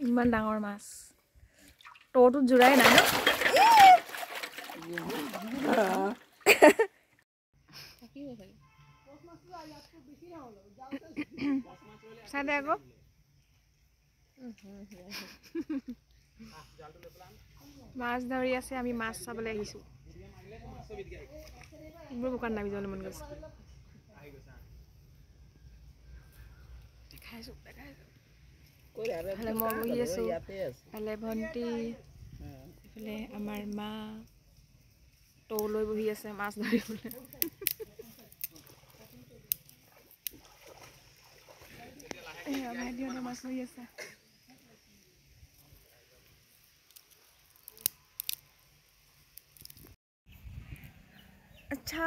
ইমান ডাঙৰ মাছ টৌটো জুৰাই নাই ন চাই আকৌ মাছ ধৰি আছে আমি মাছ চাবলৈ আহিছোঁ মোৰ দোকান নামি যাবলৈ মন গৈছে দেখাইছোঁ মই বহি আছোঁ এফালে ভণ্টি এফালে আমাৰ মা টৌ লৈ বহি আছে মাছ ধৰিবলৈ ভাইটিহঁতে মাছ ধৰি আছে আচ্ছা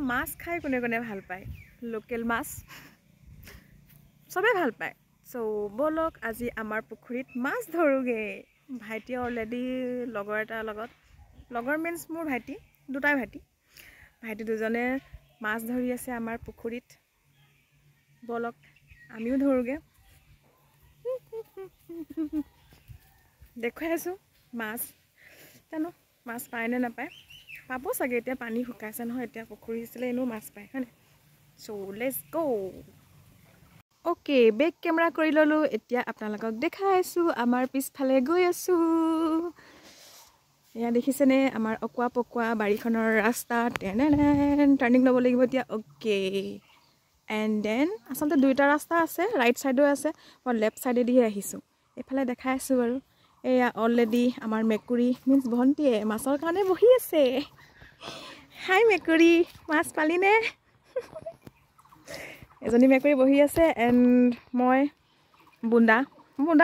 মাছ খাই কোনে কোনে ভাল পায় লোকেল মাছ চবেই ভাল পায় চ' ব'লক আজি আমাৰ পুখুৰীত মাছ ধৰোগে ভাইটি অলৰেডি লগৰ এটাৰ লগত লগৰ মিন্স মোৰ ভাইটি দুটাই ভাইটি দুজনে মাছ ধৰি আছে আমাৰ পুখুৰীত ব'লক আমিও ধৰোগে দেখুৱাই আছোঁ মাছ জানো মাছ পায় নে নাপায় পাব চাগে এতিয়া পানী শুকাইছে নহয় এতিয়া পুখুৰী আছিলে এনেও মাছ পায় হয়নে চ' লেটছ গ' অ'কে বেক কেমেৰা কৰি ল'লোঁ এতিয়া আপোনালোকক দেখাই আছোঁ আমাৰ পিছফালে গৈ আছোঁ এয়া দেখিছেনে আমাৰ অকোৱা পকোৱা বাৰীখনৰ ৰাস্তা টাৰ্ণিং ল'ব লাগিব এতিয়া অ'কে এণ্ড দেন আচলতে দুইটা ৰাস্তা আছে ৰাইট ছাইডো আছে মই লেফ্ট ছাইডেদিহে আহিছোঁ এইফালে দেখাই আছোঁ বাৰু এয়া অলৰেডি আমাৰ মেকুৰী মিন্স ভণ্টিয়ে মাছৰ কাৰণে বহি আছে হাই মেকুৰী মাছ পালিনে এজনী মেকুৰী বহি আছে এণ্ড মই বুন্দা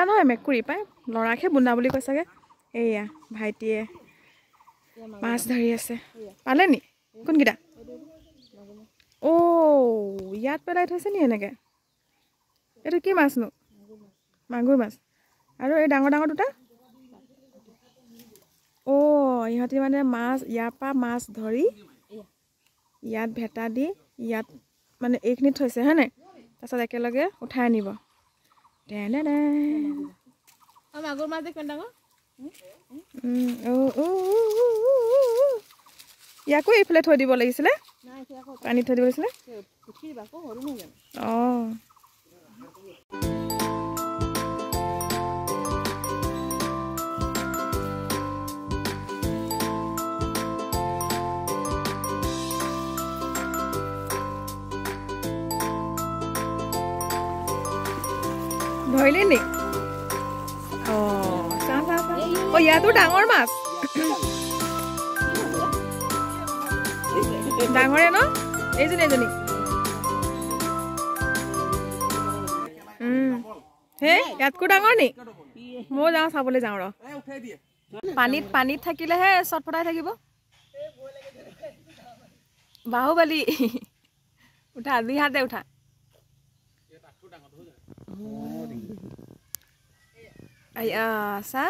নহয় মেকুৰী পাই ল'ৰাকহে বুন্দা বুলি কৈ চাগে এয়া ভাইটিয়ে মাছ ধৰি আছে পালে নি কোনকেইটা অ' ইয়াত পেলাই থৈছে নি এনেকৈ এইটো কি মাছনো মাগুৰ মাছ আৰু এই ডাঙৰ দুটা অ' ইহঁতি মানে মাছ ইয়াৰ পৰা মাছ ধৰি ইয়াত ভেটা দি ইয়াত মানে এইখিনিত থৈছে হয় নাই তাৰপিছত একেলগে উঠাই আনিব মাগুৰ মাছ দেখোন ডাঙৰ ইয়াকো এইফালে থৈ দিব লাগিছিলে পানীত থৈ দিব লাগিছিলে অঁ ধৰিলি নি অঁ ইয়াতো ডাঙৰ মাছ ডাঙৰে ন এজনী হে ইয়াতকৈ ডাঙৰ নি ময়ো যাওঁ চাবলৈ যাওঁ ৰ পানীত থাকিলেহে চটফটাই থাকিব বাহুবলী উঠা দুই হাতে উঠা চা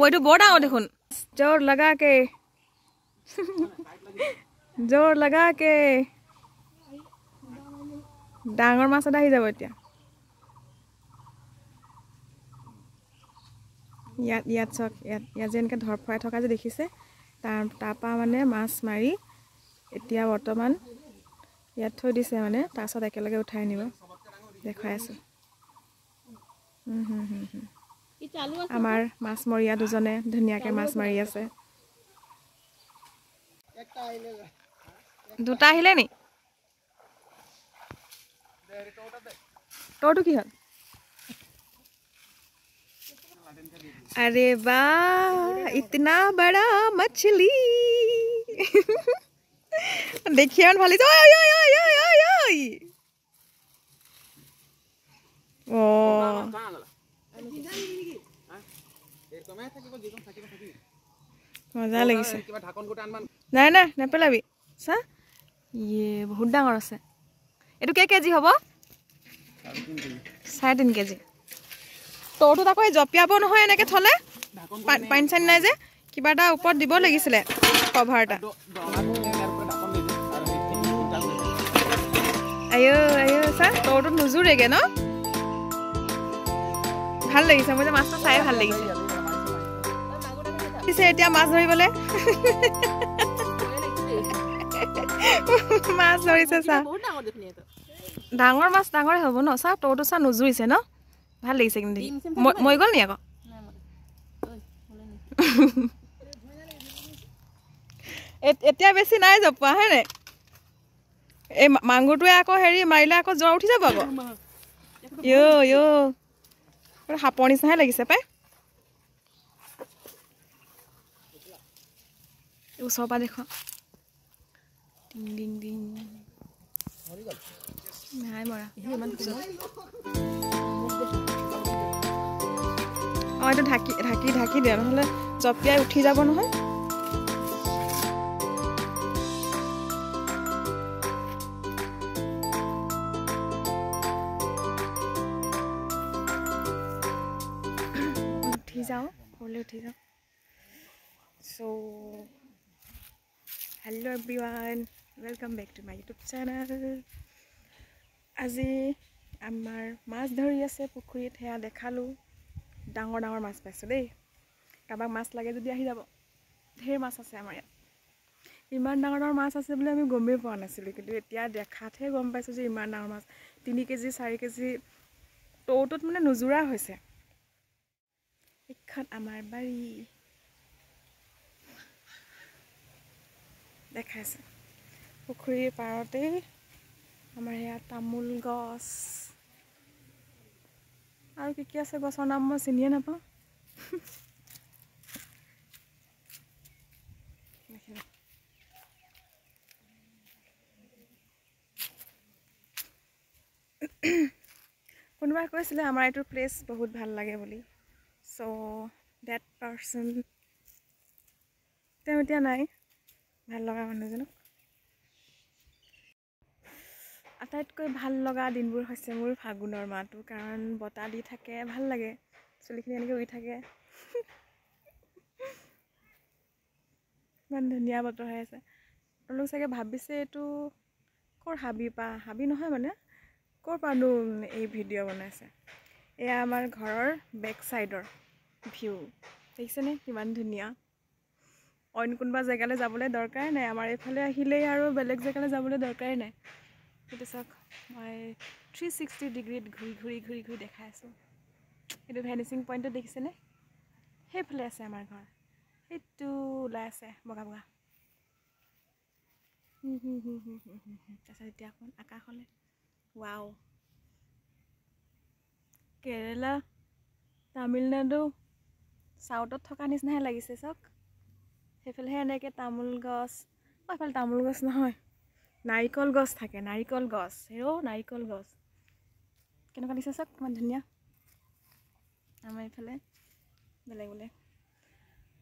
এইটো বৰ ডাঙৰ দেখোন জোৰ লগাকে ডাঙৰ মাছ এটা আহি যাব এতিয়া ইয়াত চাওক ইয়াত যেনেকৈ ধৰ ফৰাই থকা যে দেখিছে তাৰপৰা মানে মাছ মাৰি এতিয়া বৰ্তমান ইয়াত থৈ দিছে মানে তাৰপিছত একেলগে উঠাই আনিব দেখুৱাই আছোঁ আমাৰ মাছমৰীয়া দুজনে ধুনীয়াকৈ মাছ মাৰি আছে দুটা আহিলে নি তোৰটো কি হ'ল अरे वाह इतना बड़ा मछली देखिए भाली मजा लगिছে নাই নেপেলাবি চা ইয়ে বহুত ডাঙৰ আছে এটো কেজি হ'ব 3.5 কেজি তোৰটো তাকো জপিয়াব নহয় এনেকৈ থলে পাইন চাইন নাই যে কিবা এটা ওপৰত দিব লাগিছিলে কভাৰ এটা আয়ো আয়ো চা তৰটো নুজুৰেগে ন ভাল লাগিছে মই যে মাছটো চাই ভাল লাগিছে পিছে এতিয়া মাছ ধৰিবলে মাছ ধৰিছে চা ডাঙৰ মাছ ডাঙৰে হ'ব ন চা তৰটো চা নুজুৰিছে ন ভাল লাগিছে কিন্তু মই গ'ল নি আকৌ এতিয়া বেছি নাই জপোৱা হয় নাই এই মাংগুৰটোৱে আকৌ হেৰি মাৰিলে আকৌ জ্বৰ উঠি যাব আকৌ সাপৰ নিচিনাহে লাগিছে পাই ওচৰৰ পৰা দেখুৱা টিং টিং টিং নাই মৰা অঁ এইটো ঢাকি ঢাকি ঢাকি দিয়া নহ'লে জপিয়াই উঠি যাব নহয় উঠি যাওঁ ঘৰলৈ উঠি যাওঁ so' hello' everyone welcome back to my YouTube channel আজি আমাৰ মাছ ধৰি আছে পুখুৰীত সেয়া দেখালোঁ ডাঙৰ ডাঙৰ মাছ পাইছোঁ দেই কাৰোবাক মাছ লাগে যদি আহি যাব ঢেৰ মাছ আছে আমাৰ ইয়াত ইমান ডাঙৰ ডাঙৰ মাছ আছে বুলি আমি গমেই পোৱা নাছিলোঁ কিন্তু এতিয়া দেখাতহে গম পাইছোঁ যে ইমান ডাঙৰ মাছ 3 কেজি 4 কেজি টৌটোত মানে নুজুৰা হৈছে এইখন আমাৰ বাৰী দেখাইছে পুখুৰীৰ পাৰতেই আমাৰ ইয়াত তামোল গছ আৰু কি আছে গছৰ নাম মই চিনিয়ে নাপাওঁ কোনোবাই কৈছিলে আমাৰ এইটো প্লেচ বহুত ভাল লাগে বুলি চ' ডেট পাৰ্চন তেওঁ এতিয়া নাই ভাল লগা মানুহজনক আটাইতকৈ ভাল লগা দিনবোৰ হৈছে মোৰ ফাগুনৰ মাহটো কাৰণ বতাহ দি থাকে ভাল লাগে চুলিখিনি এনেকৈ উৰি থাকে ইমান ধুনীয়া বতৰ হৈ আছে তেওঁলোক চাগে ভাবিছে এইটো ক'ৰ হাবি নহয় মানে ক'ৰ পৰানো এই ভিডিঅ' বনাইছে এয়া আমাৰ ঘৰৰ বেক চাইডৰ ভিউ দেখিছেনে কিমান ধুনীয়া অইন কোনোবা জেগালৈ যাবলৈ দৰকাৰ নাই আমাৰ এইফালে আহিলেই আৰু বেলেগ জেগালৈ যাবলৈ দৰকাৰেই নাই সেইটো চাওক মই 360 ডিগ্ৰীত ঘূৰি দেখাই আছোঁ এইটো ভেনিচিং পইণ্টত দেখিছেনে সেইফালে আছে আমাৰ ঘৰ সেইটো ওলাই আছে বগা বগা তাৰপিছত এতিয়া অকণ আকাশলৈ ৱাও কেৰেলা তামিলনাডু চাউথত থকা নিচিনাহে লাগিছে চাওক সেইফালেহে এনেকৈ তামোল গছ এইফালে তামোল গছ নহয় নাৰিকল গছ থাকে নাৰিকল গছ নাৰিকল গছ কেনেকুৱা দিছে চাওক কিমান ধুনীয়া আমাৰ এইফালে বেলেগ বেলেগ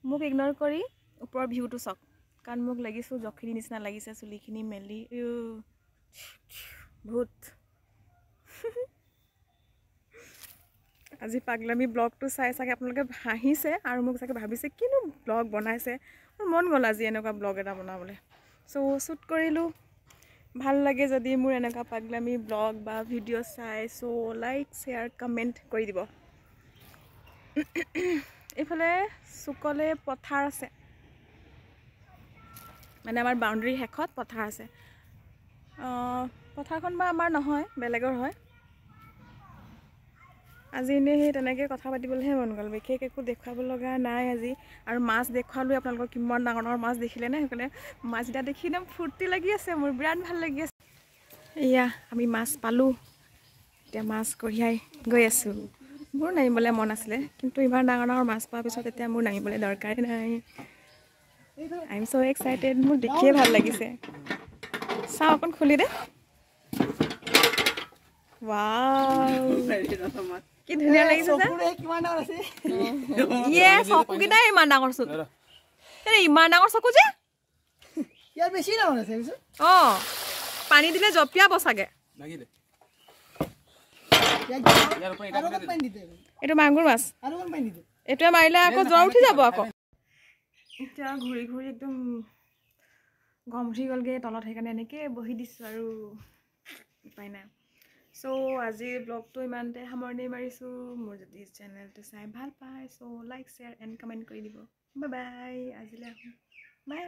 মোক ইগন'ৰ কৰি ওপৰৰ ভিউটো চাওক কাৰণ মোক লাগিছোঁ জখিনী নিচিনা লাগিছে চুলিখিনি মেলি ভূত আজি পাগলামি ব্লগটো চাই চাগে আপোনালোকে হাঁহিছে আৰু মোক চাগে ভাবিছে কিনো ব্লগ বনাইছে মোৰ মন গ'ল আজি এনেকুৱা ব্লগ এটা বনাবলৈ চ' শ্বুট কৰিলোঁ ভাল লাগে যদি মোৰ এনেকুৱা পাগলামি ব্লগ বা ভিডিঅ' চাই চ' লাইক শ্বেয়াৰ কমেণ্ট কৰি দিব এইফালে চুকলে পথাৰ আছে মানে আমাৰ বাউণ্ডেৰী শেষত পথাৰ আছে পথাৰখন বা আমাৰ নহয় বেলেগৰ হয় আজি এনেই সেই তেনেকৈ কথা পাতিবলৈহে মন গ'ল বিশেষ একো দেখুৱাব লগা নাই আজি আৰু মাছ দেখুৱালোঁ আপোনালোকৰ কিমান ডাঙৰ ডাঙৰ মাছ দেখিলে নে সেইকাৰণে মাছকেইটা দেখি একদম ফূৰ্তি লাগি আছে মোৰ বিৰাট ভাল লাগি আছে এয়া আমি মাছ পালোঁ এতিয়া মাছ কঢ়িয়াই গৈ আছোঁ মোৰ নামিবলৈ মন আছিলে কিন্তু ইমান ডাঙৰ ডাঙৰ মাছ পোৱাৰ পিছত এতিয়া মোৰ নামিবলৈ দৰকাৰেই নাই আই এম ছ' এক্সাইটেড মোৰ দেখিয়ে ভাল লাগিছে চাওঁ অকণ খুলি দে ৱাও কি ধুনীয়া লাগিছে ইয়ে চকুকেইটাই ইমান ডাঙৰ চকু ইমান ডাঙৰ চকু যে অঁ পানী দিলে জপিয়াব চাগে এইটো মাগুৰ মাছ এইটোৱে মাৰিলে আকৌ জ্বৰ উঠি যাব আকৌ এতিয়া ঘূৰি ঘূৰি একদম গৰম উঠি গ'লগৈ তলত, সেইকাৰণে এনেকৈ বহি দিছোঁ আৰু উপায় নাই। চ' আজিৰ ব্লগটো ইমানতে সামৰণি মাৰিছোঁ। মোৰ যদি চেনেলটো চাই ভাল পায় চ' লাইক শ্বেয়াৰ এণ্ড কমেণ্ট কৰি দিব। বাই বাই, আজিলৈ আহোঁ, বাই।